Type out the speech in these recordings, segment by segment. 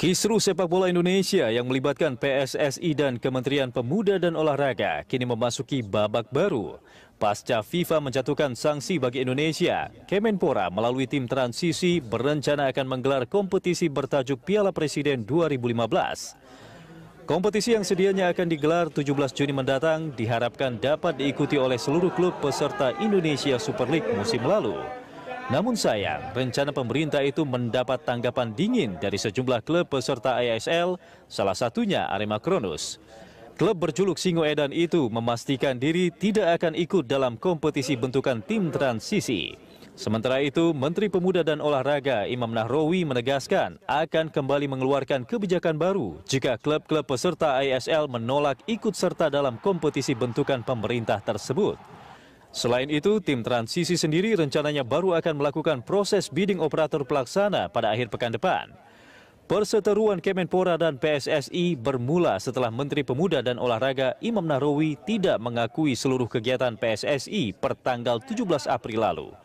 Kisruh sepak bola Indonesia yang melibatkan PSSI dan Kementerian Pemuda dan Olahraga kini memasuki babak baru. Pasca FIFA menjatuhkan sanksi bagi Indonesia, Kemenpora melalui tim transisi berencana akan menggelar kompetisi bertajuk Piala Presiden 2015. Kompetisi yang sedianya akan digelar 17 Juni mendatang diharapkan dapat diikuti oleh seluruh klub peserta Indonesia Super League musim lalu. Namun sayang, rencana pemerintah itu mendapat tanggapan dingin dari sejumlah klub peserta ISL, salah satunya Arema Kronus. Klub berjuluk Singoedan itu memastikan diri tidak akan ikut dalam kompetisi bentukan tim transisi. Sementara itu, Menteri Pemuda dan Olahraga Imam Nahrawi menegaskan akan kembali mengeluarkan kebijakan baru jika klub-klub peserta ISL menolak ikut serta dalam kompetisi bentukan pemerintah tersebut. Selain itu, tim transisi sendiri rencananya baru akan melakukan proses bidding operator pelaksana pada akhir pekan depan. Perseteruan Kemenpora dan PSSI bermula setelah Menteri Pemuda dan Olahraga Imam Nahrawi tidak mengakui seluruh kegiatan PSSI per tanggal 17 April lalu.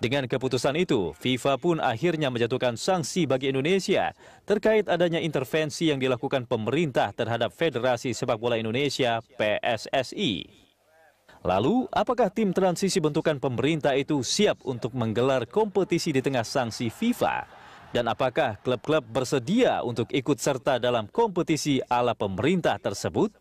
Dengan keputusan itu, FIFA pun akhirnya menjatuhkan sanksi bagi Indonesia terkait adanya intervensi yang dilakukan pemerintah terhadap Federasi Sepak Bola Indonesia (PSSI). Lalu, apakah tim transisi bentukan pemerintah itu siap untuk menggelar kompetisi di tengah sanksi FIFA? Dan apakah klub-klub bersedia untuk ikut serta dalam kompetisi ala pemerintah tersebut?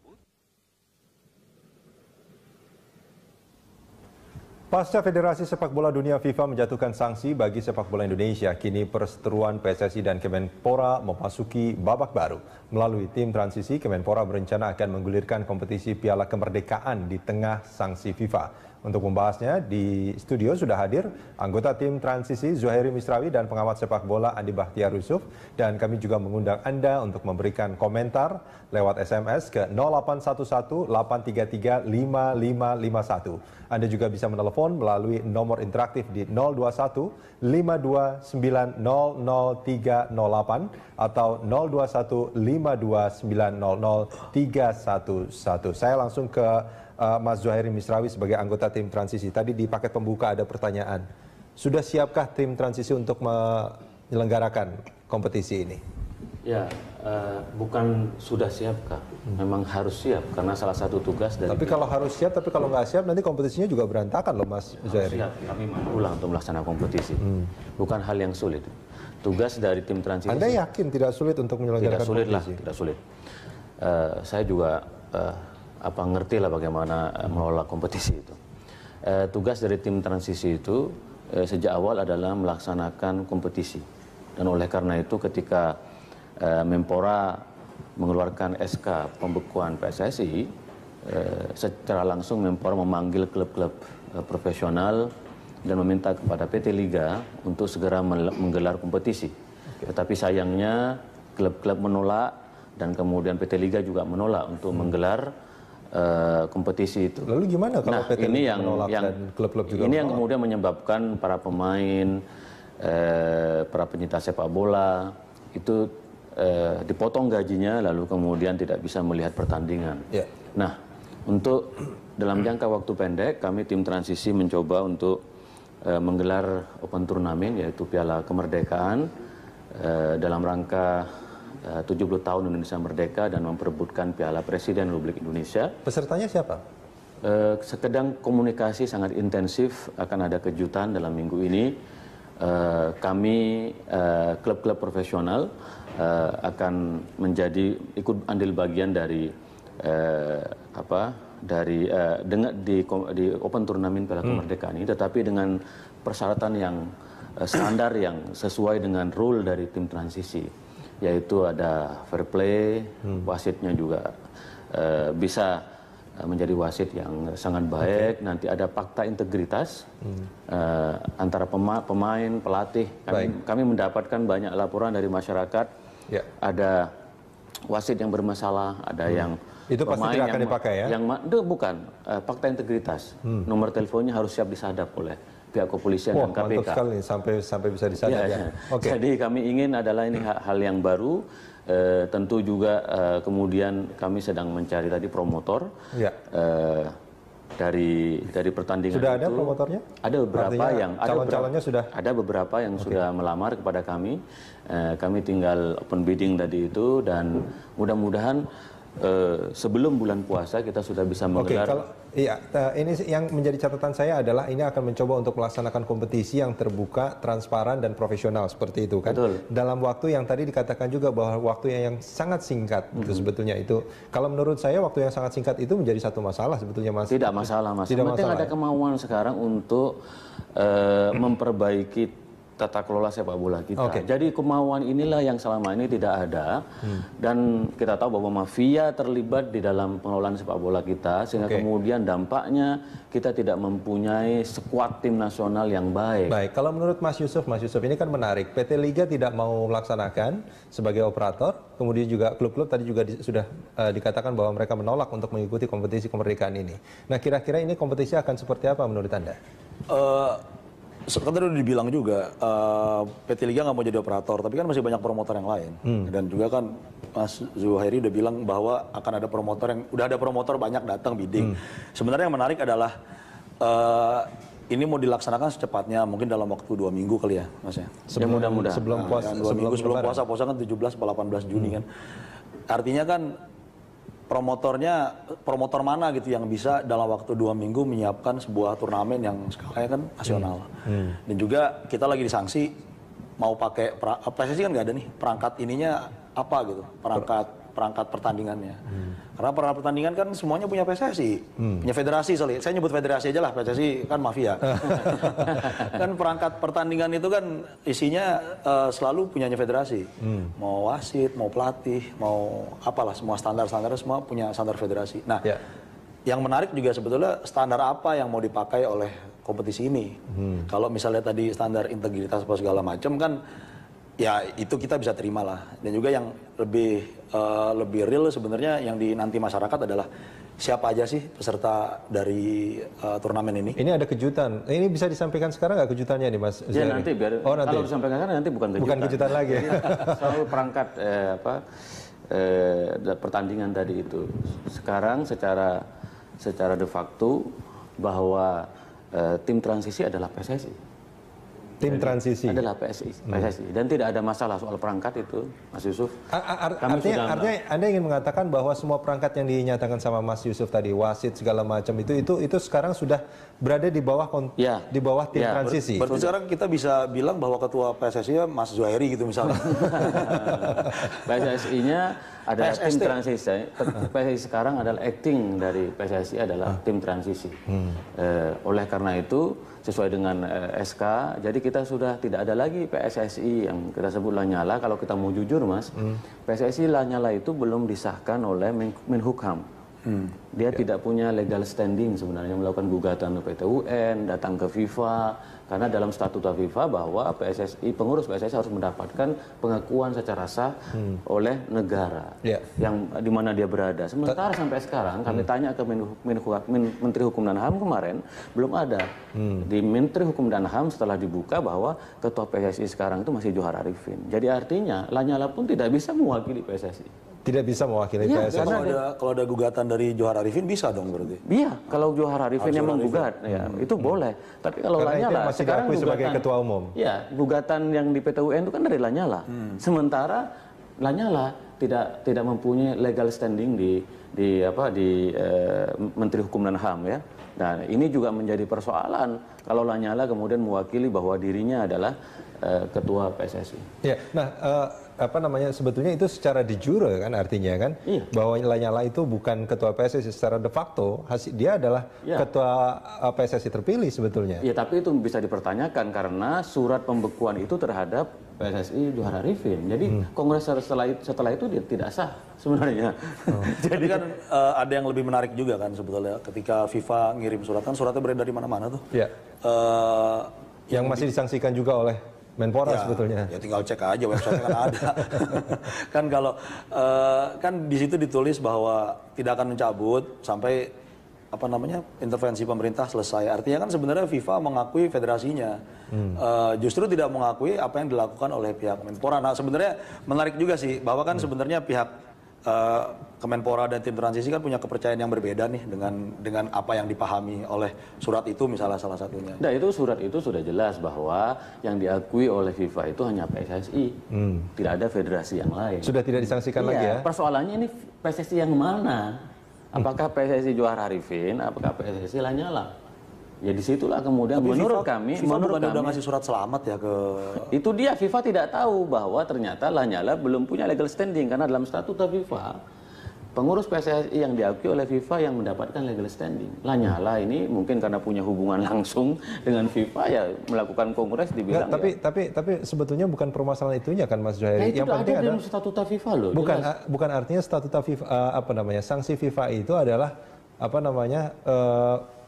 Pasca Federasi Sepak Bola Dunia FIFA menjatuhkan sanksi bagi sepak bola Indonesia, kini perseteruan PSSI dan Kemenpora memasuki babak baru. Melalui tim transisi, Kemenpora berencana akan menggulirkan kompetisi Piala Kemerdekaan di tengah sanksi FIFA. Untuk membahasnya, di studio sudah hadir anggota tim transisi Zuhairi Misrawi dan pengamat sepak bola Andi Bahtiar Yusuf. Dan kami juga mengundang Anda untuk memberikan komentar lewat SMS ke 0811-833-5551. Anda juga bisa menelepon melalui nomor interaktif di 021-529-00308 atau 021-529-00311. Saya langsung ke Mas Zuhairi Misrawi sebagai anggota tim transisi. Tadi di paket pembuka ada pertanyaan. Sudah siapkah tim transisi untuk menyelenggarakan kompetisi ini? Ya, bukan sudah siapkah, memang harus siap karena salah satu tugas dari. Tapi kalau harus siap, tapi kalau nggak siap nanti kompetisinya juga berantakan loh Mas Zuhairi. Siap, kami pulang untuk melaksanakan kompetisi. Bukan hal yang sulit. Tugas dari tim transisi. Anda yakin tidak sulit untuk menyelenggarakan kompetisi? Tidak sulit lah, tidak sulit. Saya juga ngerti lah bagaimana mengelola kompetisi itu. Tugas dari tim transisi itu sejak awal adalah melaksanakan kompetisi. Dan oleh karena itu ketika Menpora mengeluarkan SK pembekuan PSSI, secara langsung Menpora memanggil klub-klub profesional dan meminta kepada PT Liga untuk segera menggelar kompetisi. Tetapi sayangnya klub-klub menolak dan kemudian PT Liga juga menolak untuk menggelar kompetisi itu. Lalu gimana kalau PT Liga menolak dan klub-klub juga ini menolak? Yang kemudian menyebabkan para pemain, para penyintas sepak bola itu dipotong gajinya lalu kemudian tidak bisa melihat pertandingan. Yeah. Nah, untuk dalam jangka waktu pendek kami tim transisi mencoba untuk menggelar open turnamen yaitu Piala Kemerdekaan dalam rangka 70 tahun Indonesia Merdeka dan memperebutkan Piala Presiden Republik Indonesia. Pesertanya siapa? Sedang komunikasi sangat intensif, akan ada kejutan dalam minggu ini. Kami klub-klub profesional akan menjadi ikut andil bagian dari di open turnamen Piala Kemerdekaan ini, tetapi dengan persyaratan yang standar yang sesuai dengan rule dari tim transisi. Yaitu ada fair play, wasitnya juga bisa menjadi wasit yang sangat baik. Nanti ada fakta integritas antara pemain, pelatih. Kami mendapatkan banyak laporan dari masyarakat. Ya. Ada wasit yang bermasalah, ada yang itu pasti tidak akan dipakai ya? Bukan, fakta integritas. Nomor teleponnya harus siap disadap oleh pihak kepolisian dan KPK. Mantap sekali sampai bisa disadap ya. Okay. Jadi kami ingin adalah ini hal yang baru. Tentu juga kemudian kami sedang mencari tadi promotor. Ya. dari pertandingan sudah itu. Ada promotornya? Ada beberapa artinya yang calon-calonnya sudah. Ada beberapa yang sudah melamar kepada kami. Kami tinggal open bidding tadi itu dan mudah-mudahan sebelum bulan puasa kita sudah bisa menggelar. Ini yang menjadi catatan saya adalah ini akan mencoba untuk melaksanakan kompetisi yang terbuka, transparan dan profesional seperti itu kan. Betul. Dalam waktu yang tadi dikatakan juga bahwa waktu yang sangat singkat itu sebetulnya itu. Kalau menurut saya waktu yang sangat singkat itu menjadi satu masalah sebetulnya Mas. Tidak masalah Mas. Tidak penting masalah, ada kemauan sekarang untuk memperbaiki tata kelola sepak bola kita. Jadi kemauan inilah yang selama ini tidak ada dan kita tahu bahwa mafia terlibat di dalam pengelolaan sepak bola kita sehingga kemudian dampaknya kita tidak mempunyai skuad tim nasional yang baik. Baik, kalau menurut Mas Yusuf ini kan menarik. PT Liga tidak mau melaksanakan sebagai operator, kemudian juga klub-klub tadi juga sudah dikatakan bahwa mereka menolak untuk mengikuti kompetisi kemerdekaan ini. Nah, kira-kira ini kompetisi akan seperti apa menurut Anda? Kan tadi udah dibilang juga PT Liga nggak mau jadi operator, tapi kan masih banyak promotor yang lain. Dan juga kan Mas Zuhairi udah bilang bahwa akan ada promotor yang udah ada promotor banyak datang bidding. Sebenarnya yang menarik adalah ini mau dilaksanakan secepatnya, mungkin dalam waktu 2 minggu kali ya, Mas ya. Mudah-mudahan. Sebelum puasa, 2 minggu sebelum puasa kan 17 atau 18 Juni kan. Artinya kan promotor mana gitu yang bisa dalam waktu 2 minggu menyiapkan sebuah turnamen yang skalanya kan nasional. Dan juga kita lagi disangsi mau pakai PSSI kan nggak ada nih perangkat ininya apa gitu, perangkat pertandingannya. Karena perangkat pertandingan kan semuanya punya PSSI, punya federasi soalnya. Saya nyebut federasi aja lah, PSSI kan mafia. Kan perangkat pertandingan itu kan isinya selalu punyanya federasi. Mau wasit, mau pelatih, mau apalah semua standar-standar semua punya standar federasi. Nah, yang menarik juga sebetulnya standar apa yang mau dipakai oleh kompetisi ini. Kalau misalnya tadi standar integritas apa segala macam kan ya itu kita bisa terima lah. Dan juga yang lebih real sebenarnya yang dinanti masyarakat adalah siapa aja sih peserta dari turnamen ini. Ini ada kejutan. Ini bisa disampaikan sekarang nggak kejutannya nih Mas? Ya nanti biar nanti. Kalau disampaikan sekarang nanti bukan kejutan. Bukan kejutan lagi. Selalu perangkat pertandingan tadi itu. Sekarang secara de facto bahwa tim transisi adalah PSSI. Tim transisi adalah PSSI dan tidak ada masalah soal perangkat itu, Mas Yusuf. Artinya Anda ingin mengatakan bahwa semua perangkat yang dinyatakan sama Mas Yusuf tadi, wasit segala macam itu sekarang sudah berada di bawah tim transisi. Berarti sekarang kita bisa bilang bahwa ketua PSSI Mas Zuhairi gitu misalnya. PSSI-nya adalah tim transisi. PSSI sekarang adalah acting dari PSSI adalah tim transisi. Oleh karena itu sesuai dengan SK, jadi kita sudah tidak ada lagi PSSI yang kita sebut Lanyala. Kalau kita mau jujur Mas, PSSI Lanyala itu belum disahkan oleh Menhukam. Dia tidak punya legal standing sebenarnya melakukan gugatan ke PT UN, datang ke FIFA, karena dalam statuta FIFA bahwa pengurus PSSI harus mendapatkan pengakuan secara sah oleh negara yang di mana dia berada. Sementara sampai sekarang kami tanya ke Menteri Hukum dan HAM kemarin belum ada. Di Menteri Hukum dan HAM setelah dibuka bahwa ketua PSSI sekarang itu masih Johar Arifin. Jadi artinya Lanyala pun tidak bisa mewakili PSSI. Tidak bisa mewakili PSSI. Kalau ada gugatan dari Johar Arifin bisa dong berarti. Iya, kalau Johar Arifin yang menggugat, ya itu boleh. Tapi kalau Lanyala sekarang sebagai ketua umum. Ya, gugatan yang di PT UN itu kan dari Lanyala. Sementara Lanyala tidak mempunyai legal standing di Menteri Hukum dan HAM ya. Nah, ini juga menjadi persoalan kalau Lanyala kemudian mewakili bahwa dirinya adalah ketua PSSI. Ya, nah sebetulnya itu secara de jure kan artinya kan bahwa Lanyala itu bukan ketua PSSI secara de facto, dia adalah ketua PSSI terpilih sebetulnya. Iya, tapi itu bisa dipertanyakan karena surat pembekuan itu terhadap PSSI Johar Arifin. Jadi Kongres setelah itu dia tidak sah sebenarnya. Jadi kan ada yang lebih menarik juga kan sebetulnya ketika FIFA ngirim surat, kan suratnya beredar di mana-mana tuh. Iya. Yang masih disangsikan juga oleh Menpora sebetulnya. Ya tinggal cek aja website kan ada. Kan kalau kan di situ ditulis bahwa tidak akan mencabut sampai intervensi pemerintah selesai. Artinya kan sebenarnya FIFA mengakui federasinya. Justru tidak mengakui apa yang dilakukan oleh pihak Menpora. Nah, sebenarnya menarik juga sih bahwa kan sebenarnya pihak Kemenpora dan tim transisi kan punya kepercayaan yang berbeda nih dengan apa yang dipahami oleh surat itu misalnya salah satunya. Nah itu surat itu sudah jelas bahwa yang diakui oleh FIFA itu hanya PSSI, tidak ada federasi yang lain. Sudah tidak disangsikan lagi ya? Persoalannya ini PSSI yang mana? Apakah PSSI Johar Arifin, apakah PSSI Lanyala? Ya disitulah kemudian Tapi menurut FIFA, kami, udah ngasih surat selamat ya ke. Itu dia, FIFA tidak tahu bahwa ternyata Lanyala belum punya legal standing karena dalam statuta FIFA pengurus PSSI yang diakui oleh FIFA yang mendapatkan legal standing. Lanyala ini mungkin karena punya hubungan langsung dengan FIFA ya melakukan kongres dibilang. Tapi sebetulnya bukan permasalahan itunya kan Mas Zuhairi. Yang penting ada dalam statuta FIFA loh. Bukan artinya statuta FIFA sanksi FIFA itu adalah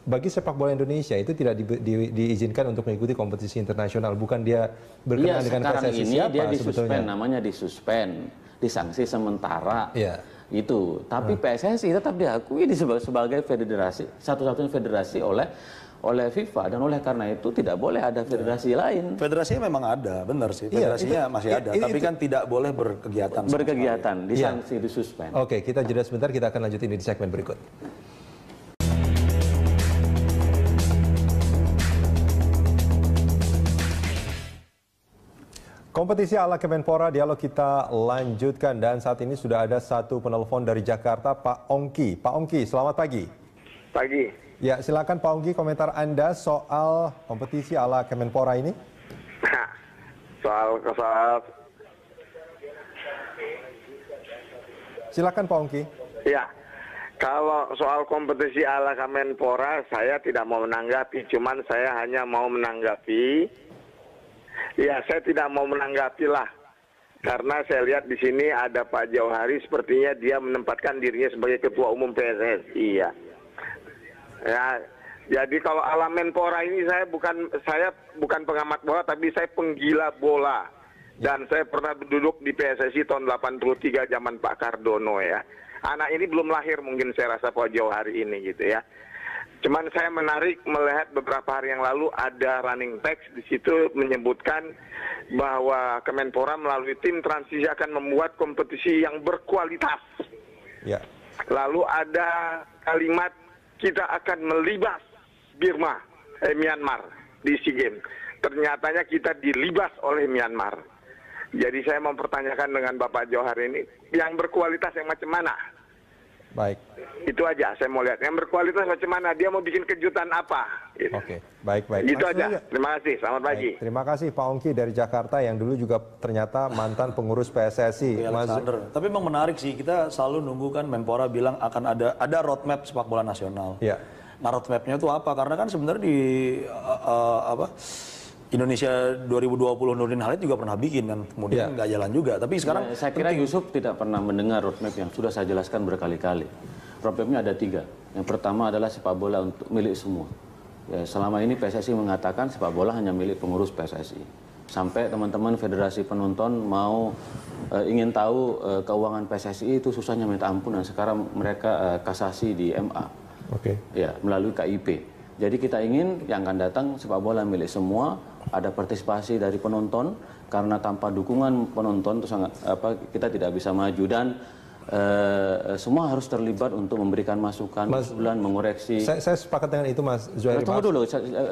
bagi sepak bola Indonesia itu tidak diizinkan untuk mengikuti kompetisi internasional, bukan dia berkenaan dengan PSSI siapa dia sebetulnya. namanya disuspend, disanksi sementara. Ya. Itu. Tapi PSSI tetap diakui sebagai federasi, satu-satunya federasi oleh FIFA, dan oleh karena itu tidak boleh ada federasi lain. Federasinya memang ada, benar sih. Federasinya masih ada, tapi kan tidak boleh berkegiatan. Disanksi, disuspend. Oke, kita jeda sebentar, kita akan lanjut ini di segmen berikut. Kompetisi ala Kemenpora dialog kita lanjutkan dan saat ini sudah ada satu penelpon dari Jakarta, Pak Ongki. Pak Ongki, selamat pagi. Pagi. Ya, silakan Pak Ongki komentar Anda soal kompetisi ala Kemenpora ini. Soal Silakan Pak Ongki. ya, kalau soal kompetisi ala Kemenpora saya tidak mau menanggapi, cuman saya hanya mau menanggapi. Ya, saya tidak mau menanggapi lah, karena saya lihat di sini ada Pak Jauhari, sepertinya dia menempatkan dirinya sebagai Ketua Umum PSSI ya. Ya, jadi kalau ala Menpora ini saya bukan pengamat bola, tapi saya penggila bola, dan saya pernah duduk di PSSI tahun 83 zaman Pak Cardono ya. Anak ini belum lahir mungkin saya rasa Pak Jauhari ini gitu ya. Cuman saya menarik melihat beberapa hari yang lalu ada running text di situ menyebutkan bahwa Kemenpora melalui tim transisi akan membuat kompetisi yang berkualitas. Ya. Lalu ada kalimat kita akan melibas Myanmar di SEA Games. Ternyatanya kita dilibas oleh Myanmar. Jadi saya mempertanyakan dengan Bapak Johar ini, yang berkualitas yang macam mana? Baik. Itu aja saya mau lihat. Yang berkualitas macam mana? Dia mau bikin kejutan apa? Gitu. Oke, baik. Itu aja. Terima kasih. Selamat pagi. Terima kasih Pak Ongki dari Jakarta yang dulu juga ternyata mantan pengurus PSSI. Alexander. Tapi memang menarik sih, kita selalu nunggu kan Menpora bilang akan ada roadmap sepak bola nasional. Ya. Nah roadmapnya itu apa? Karena kan sebenarnya di Indonesia 2020 Nurdin Halid juga pernah bikin kan, kemudian nggak jalan juga. Tapi sekarang saya kira Yusuf tidak pernah mendengar roadmap yang sudah saya jelaskan berkali-kali. Roadmapnya ada 3. Yang pertama adalah sepak bola untuk milik semua. Ya, selama ini PSSI mengatakan sepak bola hanya milik pengurus PSSI. Sampai teman-teman federasi penonton mau ingin tahu keuangan PSSI itu susahnya minta ampun, dan sekarang mereka kasasi di MA. Oke. Ya, melalui KIP. Jadi kita ingin yang akan datang sepak bola milik semua, ada partisipasi dari penonton, karena tanpa dukungan penonton itu kita tidak bisa maju, dan semua harus terlibat untuk memberikan masukan, usulan, mengoreksi. Saya sepakat dengan itu Mas Zuhairi. Tunggu dulu,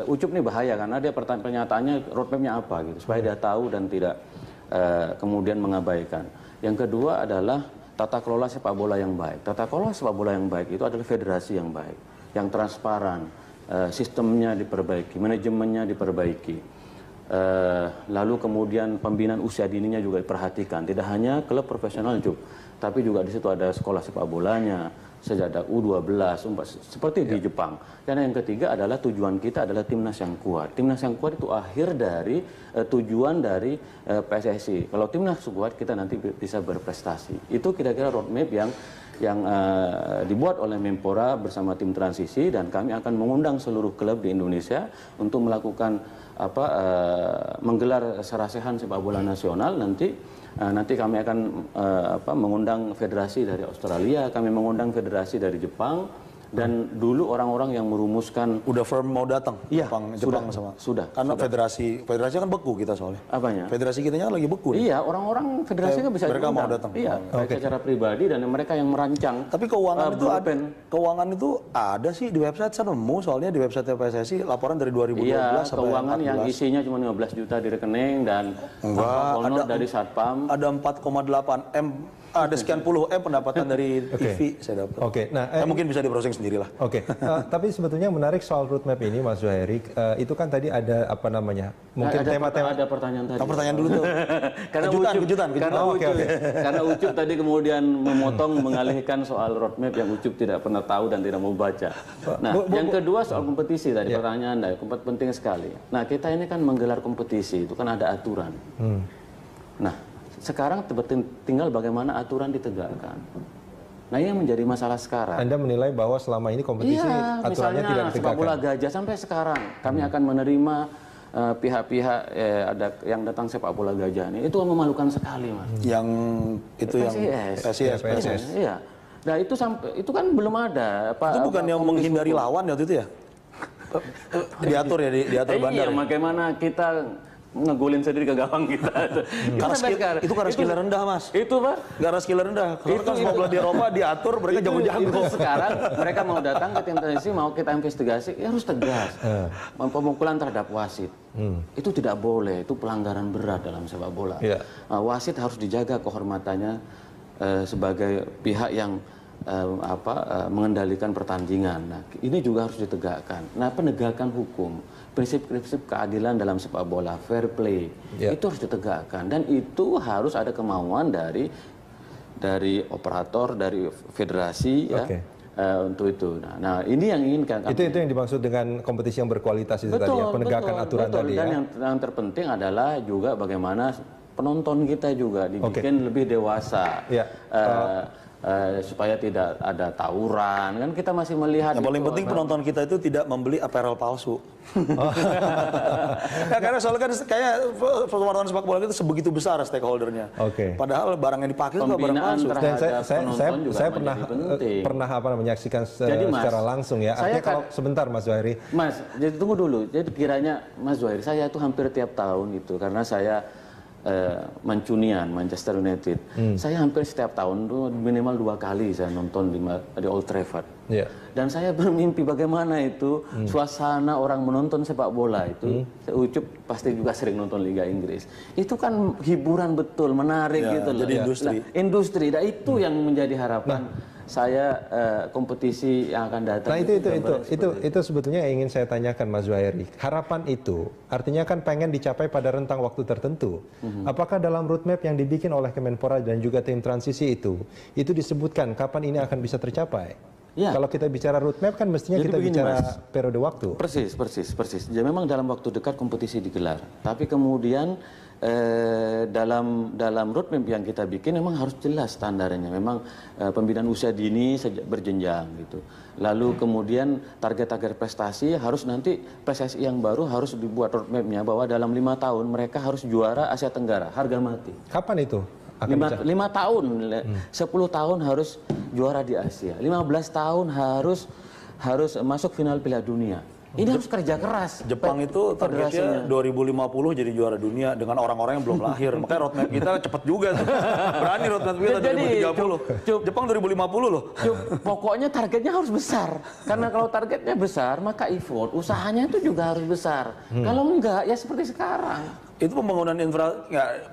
Ucup nih bahaya karena dia pernyataannya roadmapnya apa gitu, supaya dia tahu dan tidak kemudian mengabaikan. Yang kedua adalah tata kelola sepak bola yang baik. Tata kelola sepak bola yang baik itu adalah federasi yang baik, yang transparan. Sistemnya diperbaiki, manajemennya diperbaiki, lalu kemudian pembinaan usia dininya juga diperhatikan. Tidak hanya klub profesional, tapi juga di situ ada sekolah sepak bolanya, sejak ada U12, seperti di Jepang. Dan yang ketiga adalah tujuan kita adalah timnas yang kuat. Timnas yang kuat itu akhir dari tujuan dari PSSI. Kalau timnas kuat, kita nanti bisa berprestasi. Itu kira-kira roadmap yang dibuat oleh Menpora bersama tim transisi, dan kami akan mengundang seluruh klub di Indonesia untuk melakukan menggelar sarasehan sepak bola nasional. Nanti kami akan mengundang federasi dari Australia, kami mengundang federasi dari Jepang, Dan dulu orang-orang yang merumuskan Udah firm mau datang? Iya, Jepang sama. sudah. Karena federasi kan beku kita soalnya. Apanya? Federasi kita kan lagi beku. Iya, orang-orang federasi kan bisa mereka mau diundang. datang. Iya, baik secara pribadi dan mereka yang merancang. Tapi keuangan itu ada, blueprint. keuangan itu ada sih di website, saya nemu soalnya di website PSSI laporan dari 2012 Iya, sampai keuangan 14. yang isinya cuma 15 juta di rekening dan honor dari Satpam. Ada 4,8 M, ada sekian puluh M pendapatan dari TV saya dapat. Oke, nah mungkin bisa di-browsing sendiri lah. Oke, tapi sebetulnya menarik soal roadmap ini, Mas Zuhairi. Itu kan tadi ada apa namanya? Mungkin tema-tema. Ada pertanyaan tadi. Pertanyaan dulu tuh. Kejutan. Oke. Karena Ucup tadi kemudian memotong mengalihkan soal roadmap yang Ucup tidak pernah tahu dan tidak mau baca. Nah, yang kedua soal kompetisi tadi pertanyaan Anda, penting sekali. Nah, kita ini kan menggelar kompetisi itu kan ada aturan. Nah, sekarang tinggal bagaimana aturan ditegakkan. Nah, ini yang menjadi masalah sekarang. Anda menilai bahwa selama ini kompetisi aturannya tidak ditegakkan? Sepak bola gajah sampai sekarang kami akan menerima pihak-pihak ada yang datang sepak bola gajah ini, itu memalukan sekali, Mas. Yang itu PSIS. Iya. Nah, itu kan belum ada. Itu bukan yang menghindari lawan waktu itu ya? Diatur ya, diatur bandar. Iya, bagaimana kita ngegolin sendiri ke gawang kita. Itu karena skill rendah, Mas. Itu, Pak. Karena skill rendah. Kalau kan sepak bola di Eropa diatur, mereka jago-jago. Sekarang mereka mau datang ke tim transisi, mau kita investigasi, ya harus tegas. Pemukulan terhadap wasit. Itu tidak boleh, itu pelanggaran berat dalam sepak bola. Wasit harus dijaga kehormatannya sebagai pihak yang mengendalikan pertandingan. Nah, ini juga harus ditegakkan. Nah, penegakan hukum, prinsip-prinsip keadilan dalam sepak bola, fair play, itu harus ditegakkan. Dan itu harus ada kemauan dari operator, dari federasi, untuk itu. Nah, ini yang inginkan. Itu yang dimaksud dengan kompetisi yang berkualitas itu tadi ya, penegakan aturan tadi ya. Dan yang terpenting adalah juga bagaimana penonton kita juga dibikin lebih dewasa. Supaya tidak ada tawuran, kan kita masih melihat. Yang paling penting penonton kita itu tidak membeli apparel palsu. Karena soalnya kan kayak wartawan sepak bola itu sebegitu besar stakeholdernya. Padahal barang yang dipakai itu barang palsu. Dan saya pernah menyaksikan secara langsung ya. Artinya kalau sebentar, Mas Zuhairi. Mas, jadi tunggu dulu. Jadi kiranya Mas Zuhairi, saya itu hampir tiap tahun itu karena saya Mancunian, Manchester United. Saya hampir setiap tahun tuh minimal 2 kali saya nonton di Old Trafford. Dan saya bermimpi bagaimana itu suasana orang menonton sepak bola itu. Ucup pasti juga sering nonton Liga Inggris. Itu kan hiburan betul, menarik gitu loh. Jadi industri. Dan itu yang menjadi harapan saya kompetisi yang akan datang. Nah, itu sebetulnya yang ingin saya tanyakan, Mas Zuhairi. Harapan itu artinya kan pengen dicapai pada rentang waktu tertentu. Apakah dalam roadmap yang dibikin oleh Kemenpora dan juga tim transisi itu disebutkan kapan ini akan bisa tercapai? Kalau kita bicara roadmap kan mestinya kita bicara periode waktu. Persis. Jadi memang dalam waktu dekat kompetisi digelar. Tapi kemudian dalam roadmap yang kita bikin memang harus jelas standarnya. Memang pembinaan usia dini berjenjang gitu. Lalu kemudian target-target prestasi harus nanti PSSI yang baru harus dibuat roadmapnya bahwa dalam 5 tahun mereka harus juara Asia Tenggara harga mati. Kapan itu? 5 tahun, 10 tahun harus juara di Asia, 15 tahun harus masuk final Piala Dunia. Ini harus kerja keras. Jepang itu targetnya 2050 jadi juara dunia dengan orang-orang yang belum lahir. Makanya roadmap kita cepet juga tuh. Berani roadmap kita 2030. Jepang 2050 loh. Pokoknya targetnya harus besar. Karena kalau targetnya besar, maka effort, usahanya itu juga harus besar. Kalau enggak, ya seperti sekarang. Itu pembangunan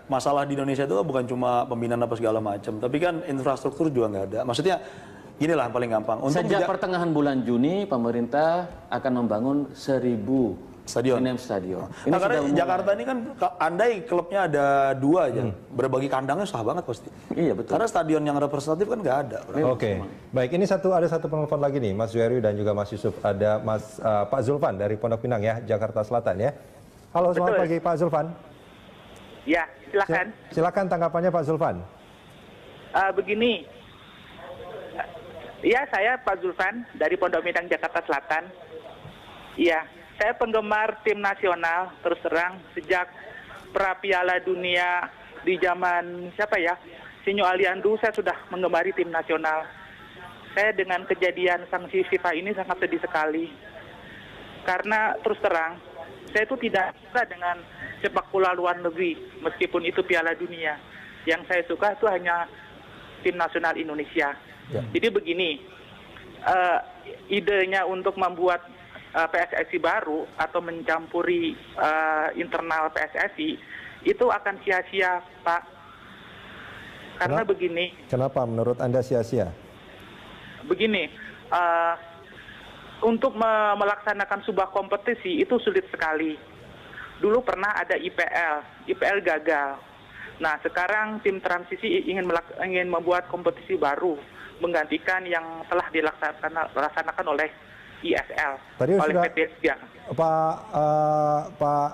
masalah di Indonesia itu bukan cuma pembinaan apa segala macam. Tapi kan infrastruktur juga nggak ada. Maksudnya inilah paling gampang. Sejak pertengahan bulan Juni, pemerintah akan membangun 1000 stadion. Nah, karena Jakarta ini kan, andai klubnya ada 2 aja, berbagi kandangnya susah banget pasti. Iya betul. Karena stadion yang representatif kan nggak ada. Baik, ini ada satu penelpon lagi nih, Mas Zuhairi dan juga Mas Yusuf. Ada Pak Zulfan dari Pondok Pinang ya, Jakarta Selatan ya. Halo, selamat pagi Pak Zulfan. Ya, silakan. Silakan tanggapannya Pak Zulfan. Begini. Ya, saya Pak Zulfan dari Pondok Pinang, Jakarta Selatan. Iya, saya penggemar tim nasional, terus terang sejak pra Piala Dunia di zaman siapa ya? Sinyo Aliandu, saya sudah menggemari tim nasional. saya dengan kejadian sanksi FIFA ini sangat sedih sekali. Karena terus terang, saya itu tidak suka dengan sepak bola luar negeri, meskipun itu Piala Dunia. Yang saya suka itu hanya tim nasional Indonesia. Ya. Jadi begini, idenya untuk membuat PSSI baru atau mencampuri internal PSSI itu akan sia-sia, Pak. Karena begini. Kenapa menurut Anda sia-sia? Begini, untuk melaksanakan sebuah kompetisi itu sulit sekali. Dulu pernah ada IPL gagal. Nah, sekarang tim transisi ingin membuat kompetisi baru, menggantikan yang telah dilaksanakan oleh ISL, tadi oleh sudah, PT Liga. Pak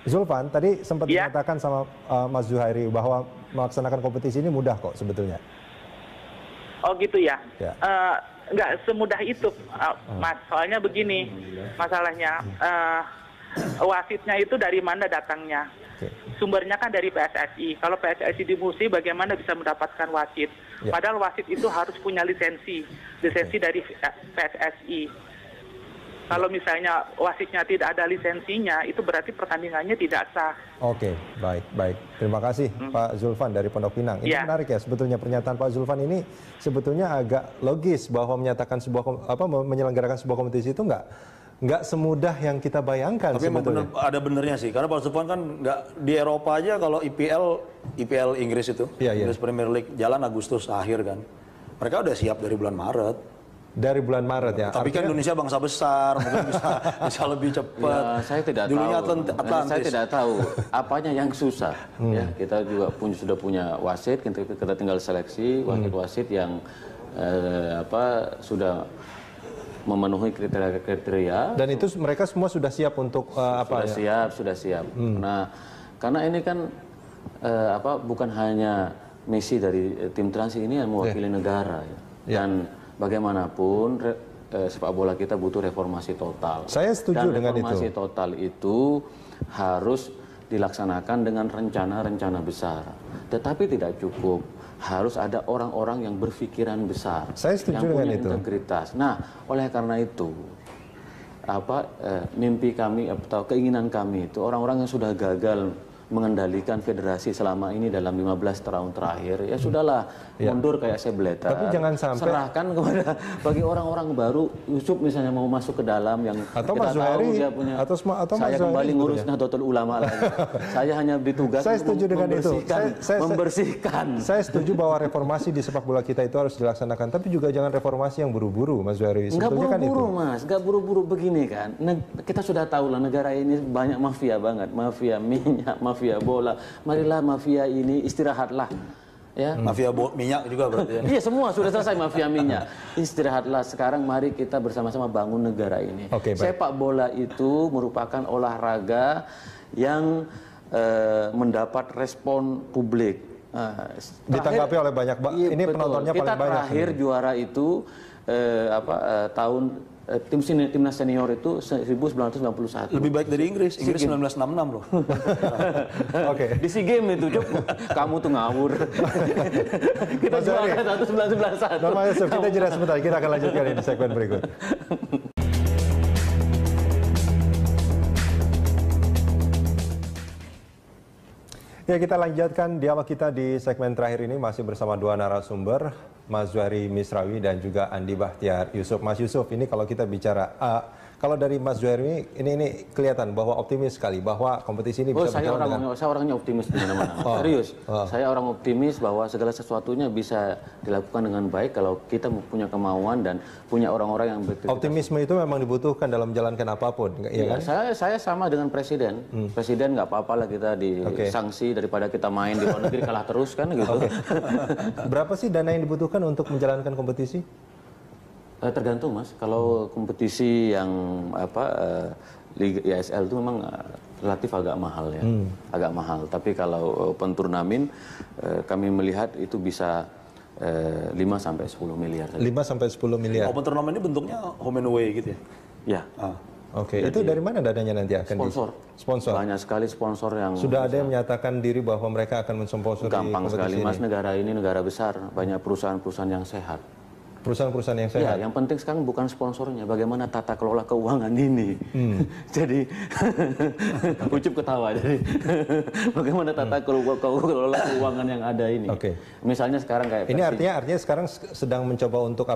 Zulfan tadi sempat mengatakan sama Mas Zuhairi bahwa melaksanakan kompetisi ini mudah kok sebetulnya. Oh gitu ya? Ya. Nggak semudah itu, Mas. Soalnya begini masalahnya, wasitnya itu dari mana datangnya? Oke. Sumbernya kan dari PSSI. Kalau PSSI dimusuhi, bagaimana bisa mendapatkan wasit? Ya. Padahal wasit itu harus punya lisensi dari PSSI. Kalau misalnya wasitnya tidak ada lisensinya, itu berarti pertandingannya tidak sah. Oke, baik. Terima kasih Pak Zulfan dari Pondok Pinang. Ini menarik ya sebetulnya pernyataan Pak Zulfan ini sebetulnya agak logis bahwa menyatakan menyelenggarakan sebuah kompetisi itu nggak semudah yang kita bayangkan. Tapi sebetulnya. ada benernya sih, karena Pak Zulfan kan nggak di Eropa aja kalau IPL Inggris itu, Inggris Premier League jalan Agustus akhir kan, mereka udah siap dari bulan Maret. Dari bulan Maret ya. Tapi kan Indonesia bangsa besar, mungkin bisa lebih cepat. Ya, saya tidak Dulunya tahu. Atlantis. Saya tidak tahu apanya yang susah. Ya, kita juga sudah punya wasit, kita tinggal seleksi wasit yang sudah memenuhi kriteria. Dan itu mereka semua sudah siap untuk Sudah siap. Nah, karena ini kan bukan hanya misi dari tim transi ini yang mewakili negara ya. Dan bagaimanapun sepak bola kita butuh reformasi total. Saya setuju dengan itu. Reformasi total itu harus dilaksanakan dengan rencana-rencana besar. Tetapi tidak cukup. Harus ada orang-orang yang berpikiran besar. Saya setuju yang dengan punya itu. integritas. Nah, oleh karena itu mimpi kami atau keinginan kami itu orang-orang yang sudah gagal mengendalikan federasi selama ini dalam 15 tahun terakhir, ya sudahlah, mundur kayak Sebletar. Tapi jangan sampai serahkan kepada bagi orang-orang baru. Yusuf misalnya mau masuk ke dalam yang atau kita Mas tahu Zuhairi, dia punya. atau saya Mas kembali Zuhairi ngurus Nahdlatul Ulama lagi. Saya hanya ditugas saya setuju dengan itu. Membersihkan. Saya setuju bahwa reformasi di sepak bola kita itu harus dilaksanakan, tapi juga jangan reformasi yang buru-buru, Mas Zuhairi. Nggak buru-buru, Mas. Nggak buru-buru begini kan. Kita sudah tahu lah negara ini banyak mafia banget. Mafia minyak, mafia bola. Marilah mafia ini istirahatlah. Ya. Mafia minyak juga berarti ya. Iya, semua sudah selesai mafia minyak. Istirahatlah, sekarang mari kita bersama-sama bangun negara ini. Sepak bola itu merupakan olahraga yang mendapat respon publik. Ditanggapi oleh banyak, ini betul. penontonnya paling banyak. Kita terakhir juara itu tahun timnas senior itu 1991. Lebih baik dari Inggris 1966 loh. Oke. Di SEA Games itu, kamu tuh ngawur. Kita juara 1991. Mas Yusuf, kita jeda sebentar, kita akan lanjutkan di segmen berikut. Ya, kita lanjutkan dialog kita di segmen terakhir ini masih bersama dua narasumber, Mas Zuhairi Misrawi dan juga Andi Bahtiar Yusuf. Mas Yusuf, ini kalau kita bicara, kalau dari Mas Zuhairi ini kelihatan bahwa optimis sekali bahwa kompetisi ini bisa berjalan dengan... Saya orangnya optimis di mana-mana. Serius, saya orang optimis bahwa segala sesuatunya bisa dilakukan dengan baik kalau kita punya kemauan dan punya orang-orang yang berintegritas. Optimisme itu memang dibutuhkan dalam menjalankan apapun, ya kan? Saya sama dengan Presiden. Presiden nggak apa-apa lah kita disanksi daripada kita main di luar negeri kalah terus kan gitu. Berapa sih dana yang dibutuhkan untuk menjalankan kompetisi? Tergantung, Mas. Kalau kompetisi yang Liga ISL itu memang relatif agak mahal ya, agak mahal. Tapi kalau open turnamen kami melihat itu bisa 5 sampai 10 miliar. 5 sampai 10 miliar. Open turnamen ini bentuknya home and away gitu ya? Ya. Oke, itu dari mana dananya nanti akan sponsor? Banyak sekali sponsor yang sudah ada yang menyatakan diri bahwa mereka akan mensponsori. Gampang sekali, Mas. Negara ini negara besar, banyak perusahaan-perusahaan yang sehat. Perusahaan-perusahaan yang sehat. Ya, yang penting sekarang bukan sponsornya, bagaimana tata kelola keuangan ini. Jadi, Ucup ketawa. Jadi, bagaimana tata kelola keuangan yang ada ini. Misalnya sekarang kayak ini artinya sekarang sedang mencoba untuk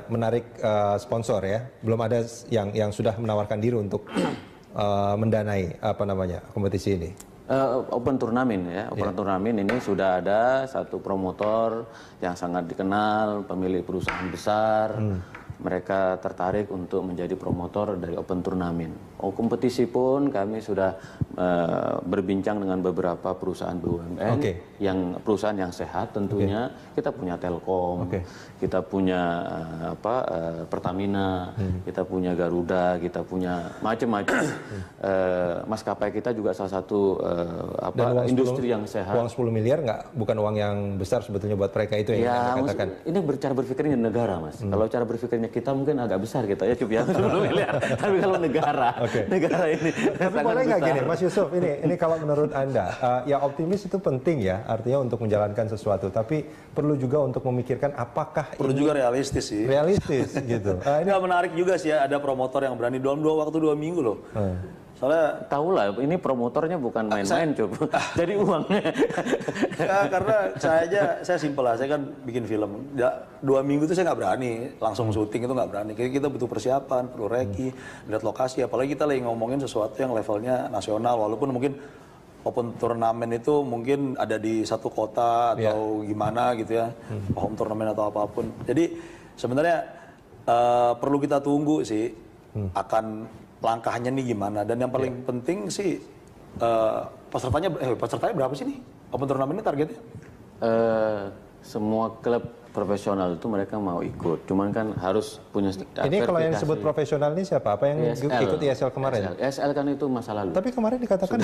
menarik sponsor ya. Belum ada yang sudah menawarkan diri untuk mendanai kompetisi ini. Open turnamen ya, turnamen ini sudah ada satu promotor yang sangat dikenal, pemilik perusahaan besar, mereka tertarik untuk menjadi promotor dari open turnamen. Kompetisi pun kami sudah berbincang dengan beberapa perusahaan BUMN, perusahaan yang sehat tentunya. Kita punya Telkom, kita punya Pertamina, kita punya Garuda, kita punya macam-macam. Maskapai kita juga salah satu industri yang sehat. Uang 10 miliar bukan uang yang besar sebetulnya buat mereka itu yang Anda katakan. Ini cara berpikirnya negara, Mas. Kalau cara berpikirnya kita mungkin agak besar kita ya, Cup ya, 10 miliar. Tapi kalau negara ini. Tapi boleh nggak gini, Mas Yusuf, ini kalau menurut Anda, ya optimis itu penting ya, artinya untuk menjalankan sesuatu. Tapi perlu juga untuk memikirkan apakah perlu juga realistis sih. Realistis gitu. Ini menarik juga sih ya, ada promotor yang berani dalam waktu 2 minggu loh. Soalnya tahu lah, ini promotornya bukan main-main, Cup. Jadi uangnya. Ya, karena saya simpel lah, saya kan bikin film. 2 minggu itu saya nggak berani langsung syuting, itu nggak berani. Kita butuh persiapan, perlu reki, lihat lokasi. Apalagi kita lagi ngomongin sesuatu yang levelnya nasional, walaupun mungkin open turnamen itu mungkin ada di satu kota atau gimana gitu ya, home turnamen atau apapun. Jadi sebenarnya perlu kita tunggu sih akan langkahnya nih gimana. Dan yang paling penting sih pesertanya berapa sih nih open turnamen ini targetnya? Semua klub profesional itu mereka mau ikut, cuman kan harus punya ini kalau yang disebut profesional ini siapa? Apa yang ikut ISL kemarin? ISL kan itu masa lalu. Tapi kemarin dikatakan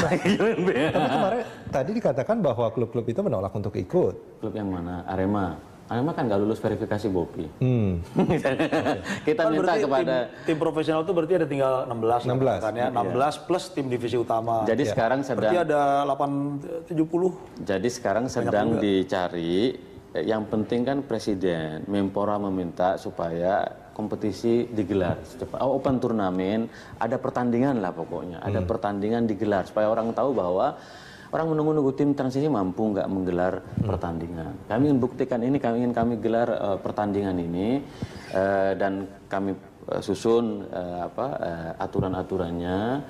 tadi dikatakan bahwa klub-klub itu menolak untuk ikut. Klub yang mana? Arema kan nggak lulus verifikasi BOPI. Kita kan minta kepada tim profesional itu berarti ada tinggal 16 kan ya, 16 plus tim divisi utama. Jadi sekarang sedang berarti ada 870. Jadi sekarang sedang dicari. Yang penting kan Presiden Menpora meminta supaya kompetisi digelar secepat. Open turnamen, ada pertandingan lah pokoknya, ada pertandingan digelar supaya orang tahu bahwa orang menunggu-nunggu tim transisi mampu nggak menggelar pertandingan. Kami ingin buktikan ini, kami gelar pertandingan ini dan kami susun aturan-aturannya.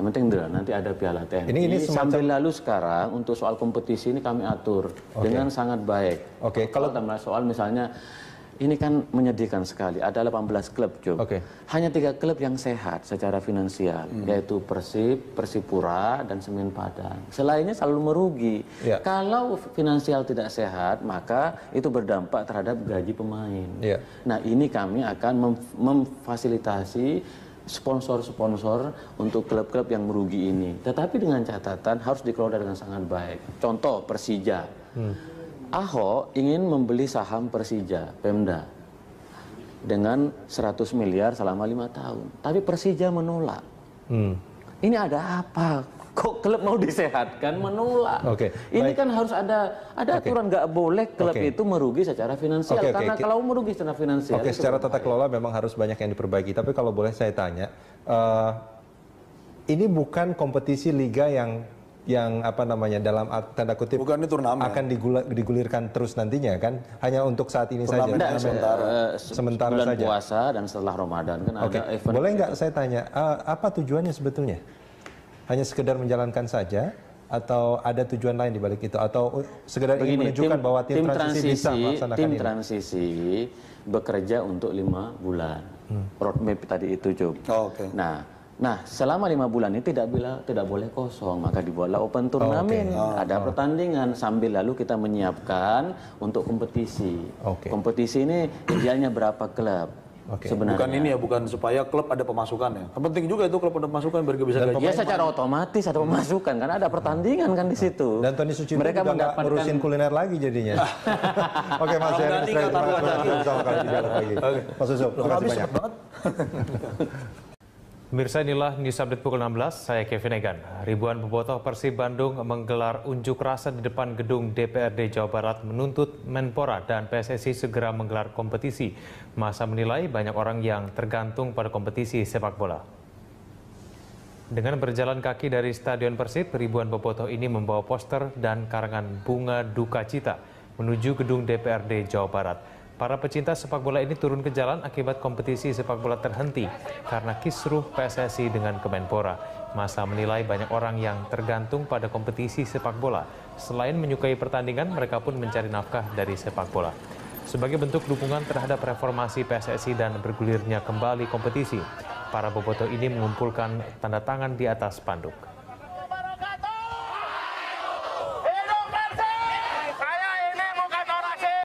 Yang penting nanti ada Piala TNI. Ini sambil lalu sekarang untuk soal kompetisi ini kami atur dengan sangat baik. Kalau soal misalnya ini kan menyedihkan sekali. Ada 18 klub, Job. Hanya 3 klub yang sehat secara finansial, yaitu Persib, Persipura, dan Semen Padang. Selainnya selalu merugi. Kalau finansial tidak sehat, maka itu berdampak terhadap gaji pemain. Nah, ini kami akan memfasilitasi sponsor-sponsor untuk klub-klub yang merugi ini. Tetapi dengan catatan harus dikelola dengan sangat baik. Contoh Persija. Ahok ingin membeli saham Persija, Pemda, dengan 100 miliar selama 5 tahun. Tapi Persija menolak. Ini ada apa? Kok klub mau disehatkan menolak? Ini kan harus ada aturan, nggak boleh klub itu merugi secara finansial. Karena kalau merugi secara finansial. Secara tata kelola memang harus banyak yang diperbaiki. Tapi kalau boleh saya tanya, ini bukan kompetisi liga yang dalam tanda kutip bukan turnamen akan digulirkan terus nantinya kan, hanya untuk saat ini turnamen saja sementara bulan saja. Puasa dan setelah Ramadan kan ada event. Boleh nggak saya tanya apa tujuannya sebetulnya? Hanya sekedar menjalankan saja atau ada tujuan lain di balik itu, atau sekedar ingin menunjukkan bahwa tim transisi bisa melaksanakan tim transisi bekerja untuk 5 bulan. Roadmap tadi itu, Job. Nah, selama 5 bulan ini tidak boleh kosong, maka dibuatlah open turnamen. Ada pertandingan sambil lalu kita menyiapkan untuk kompetisi. Kompetisi ini idealnya berapa klub? Sebenarnya. Bukan ini ya, bukan supaya klub ada pemasukan ya. Penting juga itu klub ada pemasukan biar bisa gaji. Ya secara otomatis ada pemasukan karena ada pertandingan kan di situ. Dan Tony Sucipto mereka juga nggak ngurusin kuliner lagi jadinya. Oke, Mas Heri, bersama kami lagi. Mas Yusuf, terima kasih banyak. Pemirsa, inilah News Update pukul 16, saya Kevin Egan. Ribuan bobotoh Persib Bandung menggelar unjuk rasa di depan gedung DPRD Jawa Barat menuntut Menpora dan PSSI segera menggelar kompetisi. Masa menilai banyak orang yang tergantung pada kompetisi sepak bola. Dengan berjalan kaki dari Stadion Persib, ribuan bobotoh ini membawa poster dan karangan bunga duka cita menuju gedung DPRD Jawa Barat. Para pecinta sepak bola ini turun ke jalan akibat kompetisi sepak bola terhenti karena kisruh PSSI dengan Kemenpora. Masa menilai banyak orang yang tergantung pada kompetisi sepak bola. Selain menyukai pertandingan, mereka pun mencari nafkah dari sepak bola. Sebagai bentuk dukungan terhadap reformasi PSSI dan bergulirnya kembali kompetisi, para bobotoh ini mengumpulkan tanda tangan di atas spanduk.